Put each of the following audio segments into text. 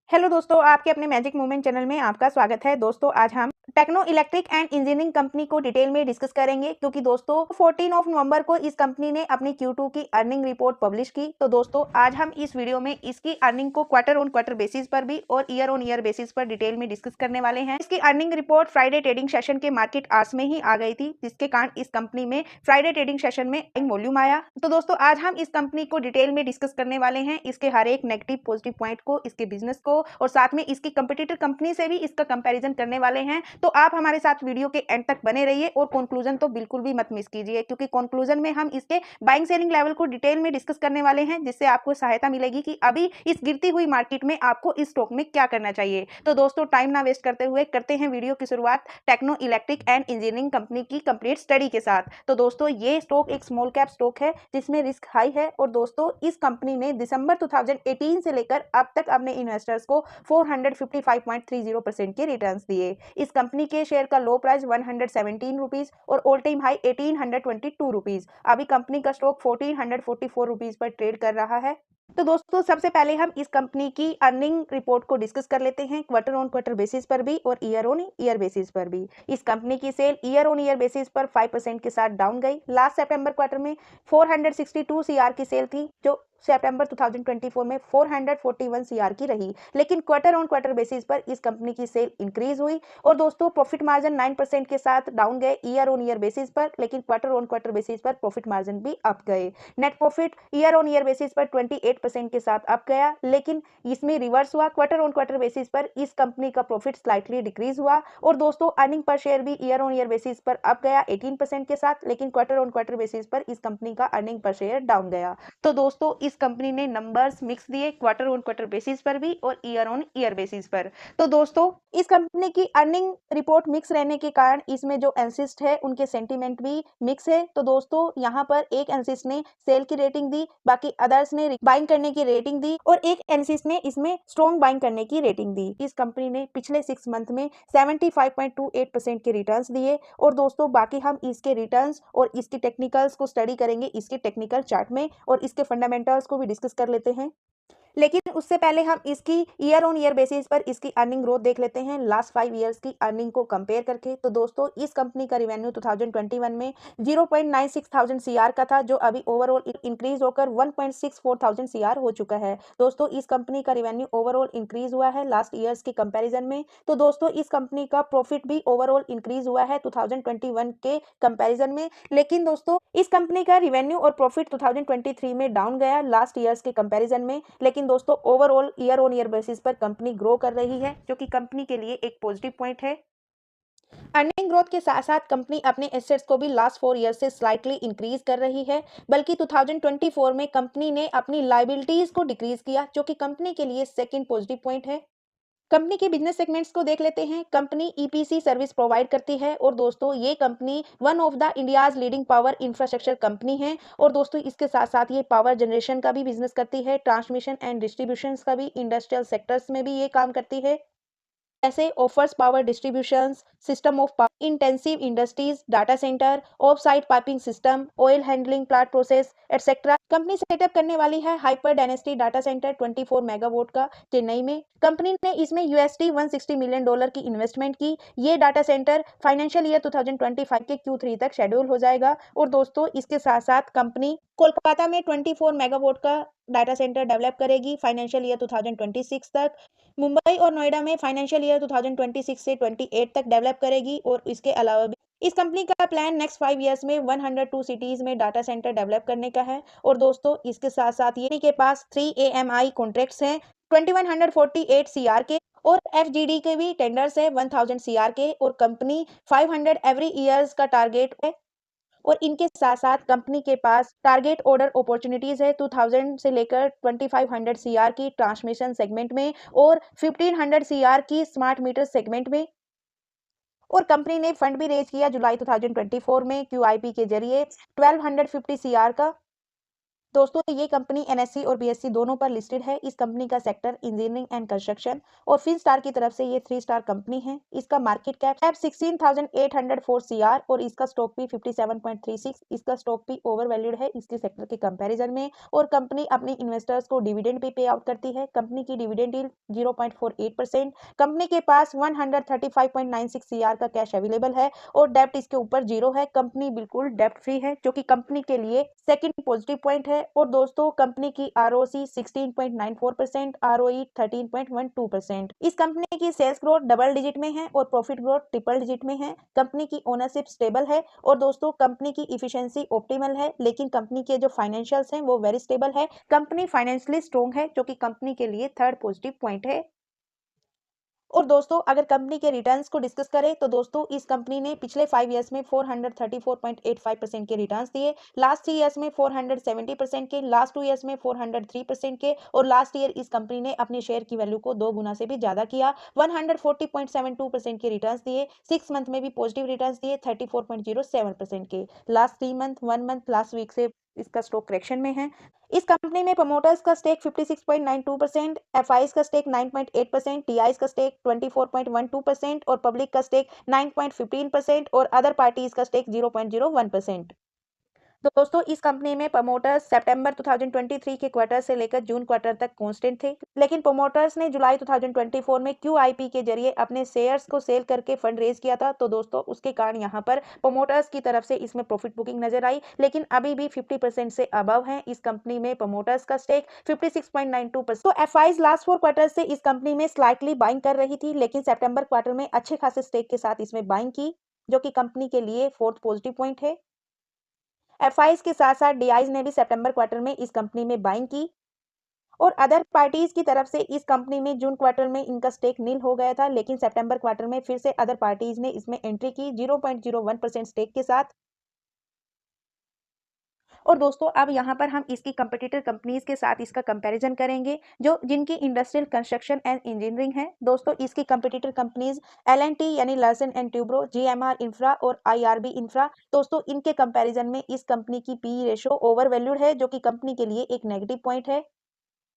Hello दोस्तों, आपके अपने मैजिक मूवमेंट चैनल में आपका स्वागत है। दोस्तों, आज हम Techno Electric and Engineering company को डिटेल में डिस्कस करेंगे क्योंकि दोस्तों 14 ऑफ नवंबर को इस कंपनी ने अपनी Q2 की अर्निंग रिपोर्ट पब्लिश की। तो दोस्तों, आज हम इस वीडियो में इसकी अर्निंग को क्वार्टर ऑन क्वार्टर बेसिस पर भी और ईयर ऑन ईयर बेसिस पर डिटेल में डिस्कस करने वाले हैं। इसकी earning report Friday trading session के मार्केट आवर्स में ही आ गई थी, जिसके कारण इस कंपनी में फ्राइडे ट्रेडिंग सेशन में वॉल्यूम आया। तो दोस्तों, आज हम इस कंपनी को डिटेल में डिस्कस करने वाले हैं, इसके हर एक नेगेटिव पॉजिटिव पॉइंट को, इसके बिजनेस को और साथ में इसकी कंपटीटर कंपनी से भी इसका कंपैरिजन करने वाले हैं। तो आप हमारे साथ वीडियो के एंड तक बने रहिए और कंक्लूजन तो बिल्कुल भी मत मिस कीजिए, क्योंकि कंक्लूजन में हम इसके बाइंग सेलिंग लेवल को डिटेल में डिस्कस करने वाले हैं, जिससे आपको सहायता मिलेगी कि अभी इस गिरती हुई मार्केट में आपको इस स्टॉक में क्या करना चाहिए। तो दोस्तों, टाइम ना वेस्ट करते हुए करते हैं वीडियो की शुरुआत Techno Electric and Engineering company की कंप्लीट स्टडी के साथ। तो दोस्तों, ये स्टॉक एक स्मॉल कैप स्टॉक है जिसमें रिस्क हाई है और दोस्तों इस कंपनी ने दिसंबर 2018 से लेकर अब तक अपने इन्वेस्टर्स को 455.30% के रिटर्न्स दिए। इस कंपनी के शेयर का लो प्राइस 117 रुपीज और ऑल टाइम हाई 1822 रुपीज। अभी कंपनी का स्टॉक 1444 रुपीज पर ट्रेड कर रहा है। तो दोस्तों, सबसे पहले हम इस कंपनी की अर्निंग रिपोर्ट को डिस्कस कर लेते हैं क्वार्टर ऑन क्वार्टर बेसिस पर भी और ईयर ऑन ईयर बेसिस पर भी। इस कंपनी की sale year on year basis पर 5% के साथ डाउन गई। लास्ट सितंबर क्वार्टर में 462 सीआर की सेल थी, जो सितंबर 2024 में 441 सीआर की रही, लेकिन क्वार्टर ऑन क्वार्टर बेसिस पर इस कंपनी की सेल इंक्रीज हुई। और दोस्तों, प्रॉफिट मार्जिन 9% के साथ डाउन गए ईयर ऑन ईयर बेसिस पर, लेकिन क्वार्टर ऑन क्वार्टर बेसिस पर प्रॉफिट मार्जिन भी अप गए। Net profit year on year basis पर 28% के साथ अप गया, लेकिन इसमें रिवर्स हुआ। क्वार्टर ऑन क्वार्टर बेसिस पर इस कंपनी का प्रॉफिट स्लाइटली डिक्रीज हुआ। और दोस्तों, अर्निंग पर शेयर भी ईयर ऑन ईयर बेसिस पर अप गया 18% के साथ, लेकिन क्वार्टर ऑन क्वार्टर बेसिस पर इस कंपनी का अर्निंग पर शेयर डाउन गया। तो दोस्तों, इस कंपनी ने नंबर्स मिक्स दिए क्वार्टर ऑन क्वार्टर बेसिस पर भी और ईयर ऑन ईयर बेसिस पर। तो दोस्तों, इस कंपनी की अर्निंग रिपोर्ट मिक्स रहने के कारण इसमें जो एनालिस्ट है उनके सेंटीमेंट भी मिक्स है। तो दोस्तों, यहाँ पर एक एनालिस्ट ने सेल की रेटिंग दी, बाकी अदर्स ने बाइंग करने की रेटिंग दी और एक एनालिस्ट ने इसमें स्ट्रॉन्ग बाइंग करने की रेटिंग दी। इस कंपनी ने पिछले 6 मंथ में 75.28% के रिटर्न्स दिए। और दोस्तों, बाकी हम इसके रिटर्न्स और इसकी टेक्निकल्स को स्टडी करेंगे इसके टेक्निकल चार्ट में और इसके फंडामेंटल्स को भी डिस्कस कर लेते हैं। लेकिन उससे पहले हम इसकी ईयर ऑन ईयर बेसिस पर इसकी अर्निंग ग्रोथ देख लेते हैं लास्ट 5 इयर्स की अर्निंग को कंपेयर करके। तो दोस्तों, इस कंपनी का रिवेन्यू 2021 में 0.96 थाउजेंड सीआर का था, जो अभी ओवरऑल इंक्रीज होकर 1.64 थाउजेंड सीआर हो चुका है। दोस्तों, इस कंपनी का रिवेन्यू ओवरऑल इंक्रीज हुआ है लास्ट ईयर्स के कंपैरिजन में। तो दोस्तों, इस कंपनी का प्रॉफिट भी ओवरऑल इंक्रीज हुआ है 2021 के कंपैरिजन में। लेकिन दोस्तों, इस कंपनी का रिवेन्यू और प्रॉफिट 2023 में डाउन गया लास्ट ईयर्स के कंपैरिजन में। लेकिन दोस्तों, overall year on year basis पर कंपनी ग्रो कर रही है, जो कि कंपनी के लिए एक पॉजिटिव पॉइंट है। अर्निंग ग्रोथ के साथ साथ कंपनी अपने एसेट्स को भी लास्ट 4 ईयर से स्लाइटली इंक्रीज कर रही है, बल्कि 2024 में कंपनी ने अपनी लायबिलिटीज को डिक्रीज किया, जो कि कंपनी के लिए सेकंड पॉजिटिव पॉइंट है। कंपनी के बिजनेस सेगमेंट्स को देख लेते हैं। कंपनी ईपीसी सर्विस प्रोवाइड करती है और दोस्तों, ये company one of the India's leading power infrastructure company है। और दोस्तों, इसके साथ साथ ये पावर जनरेशन का भी बिजनेस करती है, ट्रांसमिशन एंड डिस्ट्रीब्यूशन का भी, इंडस्ट्रियल सेक्टर्स में भी ये काम करती है, ऐसे offers power distributions, system of power intensive industries, data centre, of site piping system, oil handling plant process etcetera. Company setup करने वाली है hyper dynasty data centre 24 megawatt का चेन्नई में। कंपनी ने इसमें USD 160 मिलियन डॉलर की इन्वेस्टमेंट की। ये डाटा सेंटर फाइनेंशियल ईयर 2025 के Q3 तक शेड्यूल हो जाएगा। और दोस्तों, इसके साथ साथ कंपनी कोलकाता में 24 मेगावाट का डाटा सेंटर डेवलप करेगी फाइनेंशियल ईयर 2026 तक। मुंबई और नोएडा में फाइनेंशियल ईयर 2026 से 28 तक डेवलप करेगी। और इसके अलावा भी इस कंपनी का प्लान नेक्स्ट 5 इयर्स में 102 सिटीज में डाटा सेंटर डेवलप करने का है। और दोस्तों, इसके साथ साथ ये के पास 3 AMI कॉन्ट्रैक्ट्स हैं 2148 सीआर के, और FGD के भी टेंडर्स है 1000 सीआर के, और कंपनी 500 एवरी ईयर्स का टारगेट है। और इनके साथ साथ कंपनी के पास टारगेट ऑर्डर अपॉर्चुनिटीज है 2000 से लेकर 2500 सीआर की ट्रांसमिशन सेगमेंट में और 1500 सीआर की स्मार्ट मीटर सेगमेंट में। और कंपनी ने फंड भी रेज किया जुलाई 2024 में QIP के जरिए 1250 सीआर का, दोस्तों ये कंपनी एनएससी और बीएससी दोनों पर लिस्टेड है। इस कंपनी का सेक्टर इंजीनियरिंग एंड कंस्ट्रक्शन और फिनस्टार की तरफ से ये 3 स्टार कंपनी है। इसका मार्केट कैप 16,804 सीआर और इसका स्टॉक भी 57.36। इसका स्टॉक भी ओवर वैल्यूड है इसके सेक्टर के कंपैरिजन में और कंपनी अपने इन्वेस्टर्स को डिविडेंड भी पे आउट करती है। कंपनी की डिविडेंड यील्ड 0.48%। कंपनी के पास 135.96 सीआर का कैश अवेलेबल है और डेब्ट इसके ऊपर 0 है। कंपनी बिल्कुल डेब्ट फ्री है जो कि कंपनी के लिए सेकंड पॉजिटिव पॉइंट है। और दोस्तों कंपनी की आरओसी 16.94%, आरओई 13.12%। इस कंपनी की सेल्स ग्रोथ डबल डिजिट में है और प्रॉफिट ग्रोथ ट्रिपल डिजिट में है। कंपनी की ओनरशिप स्टेबल है और दोस्तों कंपनी की इफिशिएंसी ऑप्टिमल है, लेकिन कंपनी के जो फाइनेंशियल्स हैं वो वेरी स्टेबल है। कंपनी फाइनेंशियली स्ट्रॉन्ग है जो कि कंपनी के लिए थर्ड पॉजिटिव पॉइंट है। और दोस्तों अगर कंपनी के रिटर्न्स को डिस्कस करें तो दोस्तों इस कंपनी ने पिछले 5 इयर्स में 434.85% के रिटर्न्स दिए, लास्ट 3 इयर्स में 470% के, लास्ट 2 इयर्स में 403% के और लास्ट ईयर इस कंपनी ने अपने शेयर की वैल्यू को 2 गुना से भी ज्यादा किया, 140.72% के रिटर्न्स दिए। 6 मंथ में भी पॉजिटिव रिटर्न्स दिए 34.07% के। Last 3 month 1 month last week से इसका स्टॉक करेक्शन में है। इस कंपनी में प्रमोटर्स का स्टेक 56.92%, एफआईज का स्टेक 9.8%, टीआईज का स्टेक 24.12% और पब्लिक का स्टेक 9.15% और अदर पार्टीज का स्टेक 0.01%। तो दोस्तों इस कंपनी में प्रमोटर्स सितंबर 2023 के क्वार्टर से लेकर जून क्वार्टर तक कांस्टेंट थे, लेकिन प्रमोटर्स ने जुलाई 2024 में क्यूआईपी के जरिए अपने शेयर्स को सेल करके फंड रेज किया था। तो दोस्तों उसके कारण यहाँ पर प्रमोटर्स की तरफ से इसमें प्रॉफिट बुकिंग नजर आई, लेकिन अभी भी 50% से अबव है इस कंपनी में प्रमोटर्स का स्टेक 56.92%। तो एफआईज लास्ट 4 क्वार्टर से इस कंपनी में स्लाइटली बाइंग कर रही थी, लेकिन सितंबर क्वार्टर में अच्छे खासे स्टेक के साथ इसमें बाइंग की, जो कि कंपनी के लिए फोर्थ पॉजिटिव पॉइंट है। एफआईज के साथ साथ डीआईज ने भी सितंबर क्वार्टर में इस कंपनी में बाइंग की और अदर पार्टीज की तरफ से इस कंपनी में जून क्वार्टर में इनका स्टेक नील हो गया था, लेकिन सितंबर क्वार्टर में फिर से अदर पार्टीज ने इसमें एंट्री की 0.01% स्टेक के साथ। और दोस्तों अब यहाँ पर हम इसकी कंपटीटर कंपनीज के साथ इसका कंपैरिजन करेंगे जो जिनकी इंडस्ट्रियल कंस्ट्रक्शन एंड इंजीनियरिंग है। दोस्तों इसकी कंपटीटर कंपनीज एलएनटी यानी Larsen and Toubro, GMR infra और आईआरबी इंफ्रा। दोस्तों इनके कंपैरिजन में इस कंपनी की पी रेशो ओवर वैल्यूड है जो कि कंपनी के लिए एक नेगेटिव पॉइंट है।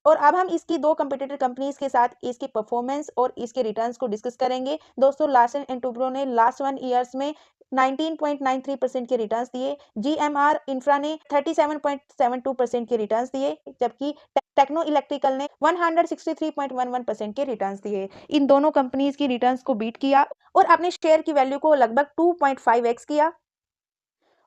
और अब हम इसकी 2 कंपटीटर कंपनीज के साथ इसकी परफॉर्मेंस और इसके रिटर्न्स को डिस्कस करेंगे। दोस्तों लार्सन एंड टुब्रो ने लास्ट 1 इयर्स में 19.93% के रिटर्न्स दिए, जीएमआर इंफ्रा ने 37.72% के रिटर्न्स दिए, जबकि टेक्नो इलेक्ट्रिकल ने 163.11% के रिटर्न्स दिए। इन दोनों कंपनीज की रिटर्न्स को बीट किया और अपने शेयर की वैल्यू को लगभग 2.5x किया।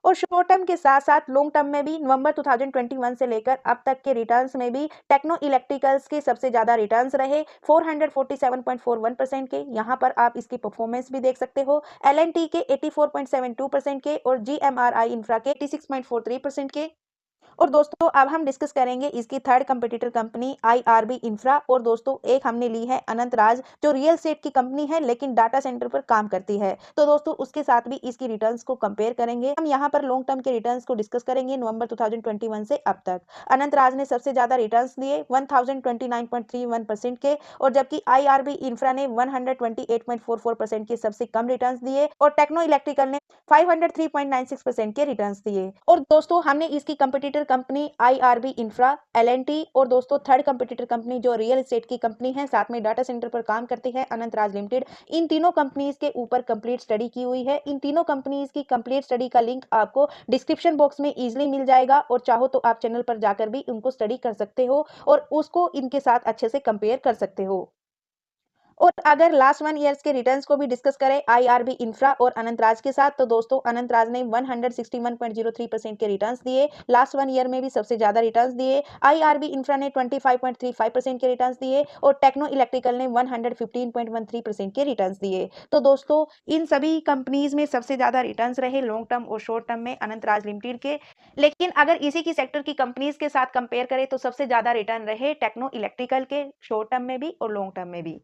और शॉर्ट टर्म के साथ साथ लॉन्ग टर्म में भी नवंबर 2021 से लेकर अब तक के रिटर्न्स में भी टेक्नो इलेक्ट्रिकल्स के सबसे ज्यादा रिटर्न्स रहे 447.41% के। यहाँ पर आप इसकी परफॉर्मेंस भी देख सकते हो, एलएनटी के 84.72% के और जीएमआरआई इंफ्रा के 86.43% के। और दोस्तों अब हम डिस्कस करेंगे इसकी third competitor company IRB infra. और दोस्तों एक हमने ली है अनंत राज जो रियल एस्टेट की कंपनी है लेकिन डाटा सेंटर पर काम करती है। तो दोस्तों उसके साथ भी इसकी रिटर्न्स को कंपेयर करेंगे। हम यहाँ पर लॉन्ग टर्म के रिटर्न्स को डिस्कस करेंगे नवंबर 2021 से अब तक। अनंत राज ने सबसे ज्यादा रिटर्न्स दिए 1029.31% के और जबकि आईआरबी इंफ्रा ने 128.44% के सबसे कम रिटर्न्स दिए और टेक्नो इलेक्ट्रिकल ने 503.96% के रिटर्न्स दिए। और दोस्तों हमने इसकी competitor company IRB Infra, LNT और दोस्तों थर्ड कंपटीटर कंपनी जो रियल एस्टेट की कंपनी है साथ में डाटा सेंटर पर काम करती है अनंत राज लिमिटेड, इन तीनों कंपनीज के ऊपर कंप्लीट स्टडी की हुई है। इन तीनों कंपनीज की कंप्लीट स्टडी का लिंक आपको डिस्क्रिप्शन बॉक्स में इजीली मिल जाएगा और चाहो तो आप चैनल पर जाकर भी उनको स्टडी कर सकते हो और उसको इनके साथ अच्छे से कंपेयर कर सकते हो। और अगर लास्ट 1 ईयर्स के रिटर्न्स को भी डिस्कस करें आईआरबी इंफ्रा और अनंतराज के साथ तो दोस्तों अनंतराज ने 161.03% के रिटर्न्स दिए, लास्ट 1 ईयर में भी सबसे ज्यादा रिटर्न्स दिए। आईआरबी इंफ्रा ने 25.35% के रिटर्न्स दिए और टेक्नो इलेक्ट्रिकल ने 115.13% के रिटर्न्स दिए। तो दोस्तों इन सभी कंपनीज में सबसे ज्यादा रिटर्न्स रहे लॉन्ग टर्म और शॉर्ट टर्म में अनंतराज लिमिटेड के, लेकिन अगर इसी की सेक्टर की कंपनीज के साथ कंपेयर करें तो सबसे ज्यादा रिटर्न रहे टेक्नो इलेक्ट्रिकल के, शॉर्ट टर्म में भी और लॉन्ग टर्म में भी।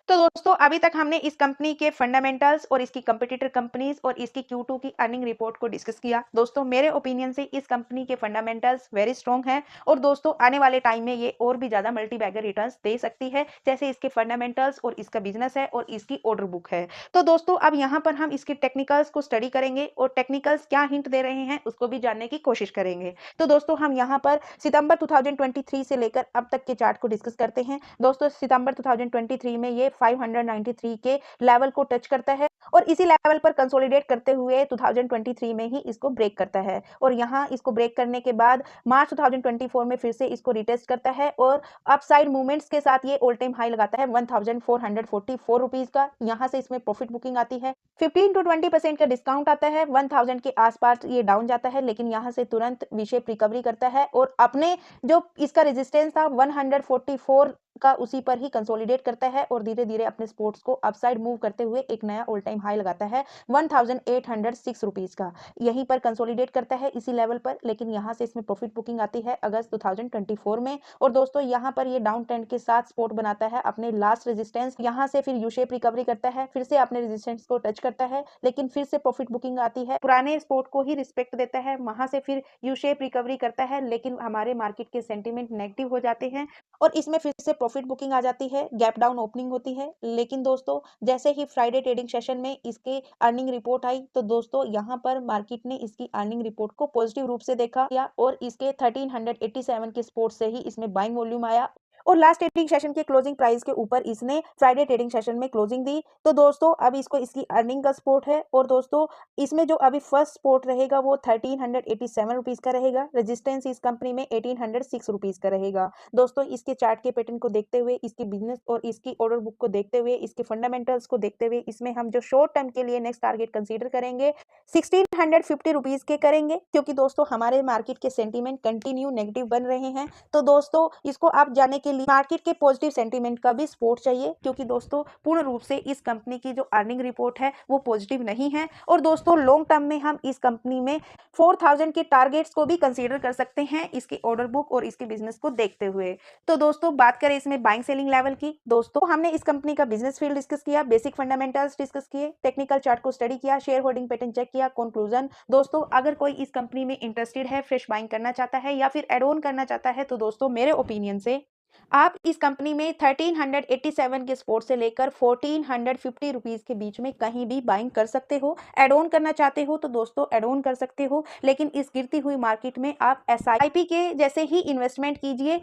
तो दोस्तों अभी तक हमने इस कंपनी के फंडामेंटल्स और इसकी कंपटीटर कंपनीज और इसकी Q2 की अर्निंग रिपोर्ट को डिस्कस किया। दोस्तों मेरे ओपिनियन से इस कंपनी के फंडामेंटल्स वेरी स्ट्रॉन्ग हैं और दोस्तों आने वाले टाइम में ये और भी ज्यादा मल्टी बैगर रिटर्न्स दे सकती है, जैसे इसके फंडामेंटल्स और इसका बिजनेस है और इसकी ऑर्डर बुक है। तो दोस्तों अब यहाँ पर हम इसके टेक्निकल्स को स्टडी करेंगे और टेक्निकल्स क्या हिंट दे रहे हैं उसको भी जानने की कोशिश करेंगे। तो दोस्तों हम यहाँ पर सितंबर 2023 से लेकर अब तक के चार्ट को डिस्कस करते हैं। दोस्तों सितंबर 2023 में ये 593 के लेवल को टच करता है और इसी लेवल पर कंसोलिडेट करते हुए 2023 में ही इसको ब्रेक करता है और यहाँ इसको ब्रेक करने के बाद मार्च 2024 में फिर से इसको रिटेस्ट करता है और अपसाइड मूवमेंट्स के साथ ये ऑल टाइम हाई लगाता है 1444 रुपीज का। यहाँ से इसमें प्रॉफिट बुकिंग आती है, 15 to 20% का डिस्काउंट आता है, 1000 के आसपास ये डाउन जाता है, लेकिन यहाँ से तुरंत वी शेप रिकवरी करता है और अपने जो इसका रेजिस्टेंस था 144 का उसी पर ही कंसोलिडेट करता है और धीरे धीरे अपने स्पोर्ट्स को अपसाइड मूव करते हुए एक नया ऑल टाइम हाई लगाता है 1806 रुपीज का। यहीं पर कंसोलिडेट करता है इसी लेवल पर, लेकिन यहाँ से इसमें प्रॉफिट बुकिंग आती है अगस्त 2024 में और दोस्तों यहाँ पर ये डाउन ट्रेंड के साथ सपोर्ट बनाता है अपने लास्ट रेजिस्टेंस। यहाँ से फिर यू शेप रिकवरी करता है, फिर से अपने रेजिस्टेंस को टच करता है, लेकिन फिर से प्रॉफिट बुकिंग आती है, पुराने सपोर्ट को ही रिस्पेक्ट देता है, वहां से फिर यू शेप रिकवरी करता है, लेकिन हमारे मार्केट के सेंटीमेंट नेगेटिव हो जाते हैं और इसमें फिर से प्रॉफिट बुकिंग आ जाती है, गैप डाउन ओपनिंग होती है। लेकिन दोस्तों जैसे ही फ्राइडे ट्रेडिंग सेशन में इसके अर्निंग रिपोर्ट आई तो दोस्तों यहाँ पर मार्केट ने इसकी अर्निंग रिपोर्ट को पॉजिटिव रूप से देखा और इसके 1387 के सपोर्ट से ही इसमें बाइंग वॉल्यूम आया और लास्ट ट्रेडिंग सेशन के क्लोजिंग प्राइस के ऊपर इसने फ्राइडे ट्रेडिंग सेशन में क्लोजिंग दी। तो दोस्तों अब इसको इसकी अर्निंग का सपोर्ट है और दोस्तों इसमें जो अभी फर्स्ट सपोर्ट रहेगा वो 1387 रुपीज का रहेगा, रेजिस्टेंस इस कंपनी में 1806 रुपीज का रहेगा। दोस्तों इसके चार्ट के पैटर्न को देखते हुए, इसकी बिजनेस और इसकी ऑर्डर बुक को देखते हुए, इसके फंडामेंटल्स को देखते हुए, इसमें हम जो शॉर्ट टर्म के लिए नेक्स्ट टारगेट कंसीडर करेंगे 1650 रुपीज के करेंगे, क्योंकि दोस्तों हमारे मार्केट के सेंटीमेंट कंटिन्यू नेगेटिव बन रहे हैं। तो दोस्तों इसको आप जाने के लिए मार्केट के पॉजिटिव सेंटीमेंट का भी सपोर्ट चाहिए, क्योंकि दोस्तों पूर्ण रूप से इस कंपनी की जो अर्निंग रिपोर्ट है वो पॉजिटिव नहीं है और दोस्तों लॉन्ग टर्म में हम इस कंपनी में 4000 के टारगेट्स को भी कंसीडर कर सकते हैं इसकी ऑर्डर बुक और इसके बिजनेस को देखते हुए। तो दोस्तों बात करें इसमें बाइंग सेलिंग लेवल की, दोस्तों हमने इस कंपनी का बिजनेस फील्ड डिस्कस किया, बेसिक फंडामेंटल्स डिस्कस किए, टेक्निकल चार्ट को स्टडी किया, शेयर होल्डिंग पैटर्न चेक किया। कंक्लूजन दोस्तों अगर कोई इस कंपनी में इंटरेस्टेड है, फ्रेश बाइंग करना चाहता है या फिर एड ऑन करना चाहता है, तो दोस्तों मेरे ओपिनियन से आप इस कंपनी में 1387 के सपोर्ट से लेकर 1450 रुपीज के बीच में कहीं भी बाइंग कर सकते हो। एड ऑन करना चाहते हो तो दोस्तों एड ऑन कर सकते हो, लेकिन इस गिरती हुई मार्केट में आप एसआईपी के जैसे ही इन्वेस्टमेंट कीजिए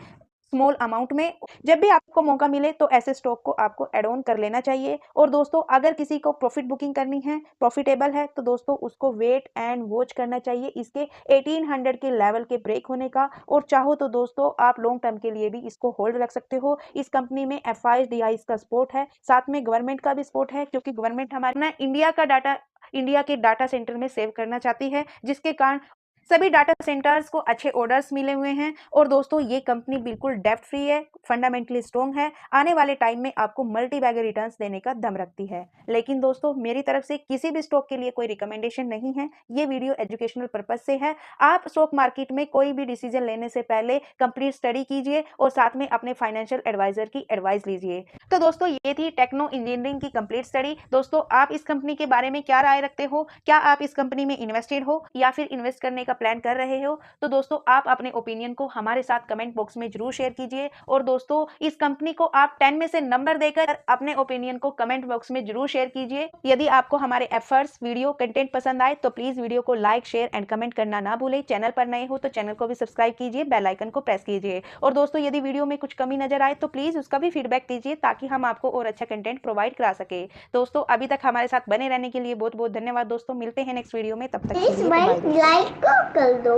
स्मॉल अमाउंट में। जब भी आपको मौका मिले तो ऐसे स्टॉक को आपको एड ऑन कर लेना चाहिए। और दोस्तों अगर किसी को प्रॉफिट बुकिंग करनी है, प्रॉफिटेबल है, तो दोस्तों उसको वेट एंड वॉच करना चाहिए इसके 1800 के लेवल के ब्रेक होने का। और चाहो तो दोस्तों आप लॉन्ग टर्म के लिए भी इसको होल्ड रख सकते हो। इस कंपनी में FIDIs का सपोर्ट है, साथ में गवर्नमेंट का भी सपोर्ट है, क्योंकि गवर्नमेंट हमारे ना इंडिया के डाटा सेंटर में सेव करना चाहती है, जिसके कारण सभी डाटा सेंटर्स को अच्छे ऑर्डर्स मिले हुए हैं। और दोस्तों ये कंपनी बिल्कुल डेब्ट फ्री है, फंडामेंटली स्ट्रॉन्ग है, आने वाले टाइम में आपको मल्टी बैगर रिटर्न्स देने का दम रखती है। लेकिन दोस्तों मेरी तरफ से किसी भी स्टॉक के लिए कोई रिकमेंडेशन नहीं है, ये वीडियो एजुकेशनल पर्पज से है। आप स्टॉक मार्केट में कोई भी डिसीजन लेने से पहले कंप्लीट स्टडी कीजिए और साथ में अपने फाइनेंशियल एडवाइजर की एडवाइस लीजिए। तो दोस्तों ये थी टेक्नो इंजीनियरिंग की कंप्लीट स्टडी। दोस्तों आप इस कंपनी के बारे में क्या राय रखते हो? क्या आप इस कंपनी में इन्वेस्टेड हो या फिर इन्वेस्ट करने का प्लान कर रहे हो? तो दोस्तों आप अपने ओपिनियन को हमारे साथ कमेंट बॉक्स में जरूर शेयर कीजिए। और दोस्तों इस कंपनी को आप 10 में से नंबर देकर अपने ओपिनियन को कमेंट बॉक्स में जरूर शेयर कीजिए। यदि आपको हमारे एफर्ट्स, वीडियो, कंटेंट पसंद आए तो प्लीज वीडियो को लाइक, शेयर एंड कमेंट करना ना भूलें। चैनल पर नए हो तो चैनल को भी सब्सक्राइब कीजिए, बेल आइकन को प्रेस कीजिए। और दोस्तों यदि वीडियो में कुछ कमी नजर आए तो प्लीज उसका भी फीडबैक दीजिए, ताकि हम आपको और अच्छा कंटेंट प्रोवाइड करा सके। दोस्तों अभी तक हमारे साथ बने रहने के लिए बहुत बहुत धन्यवाद। दोस्तों मिलते हैं नेक्स्ट वीडियो में, तब तक के लिए बाय बाय। लाइक कर दो।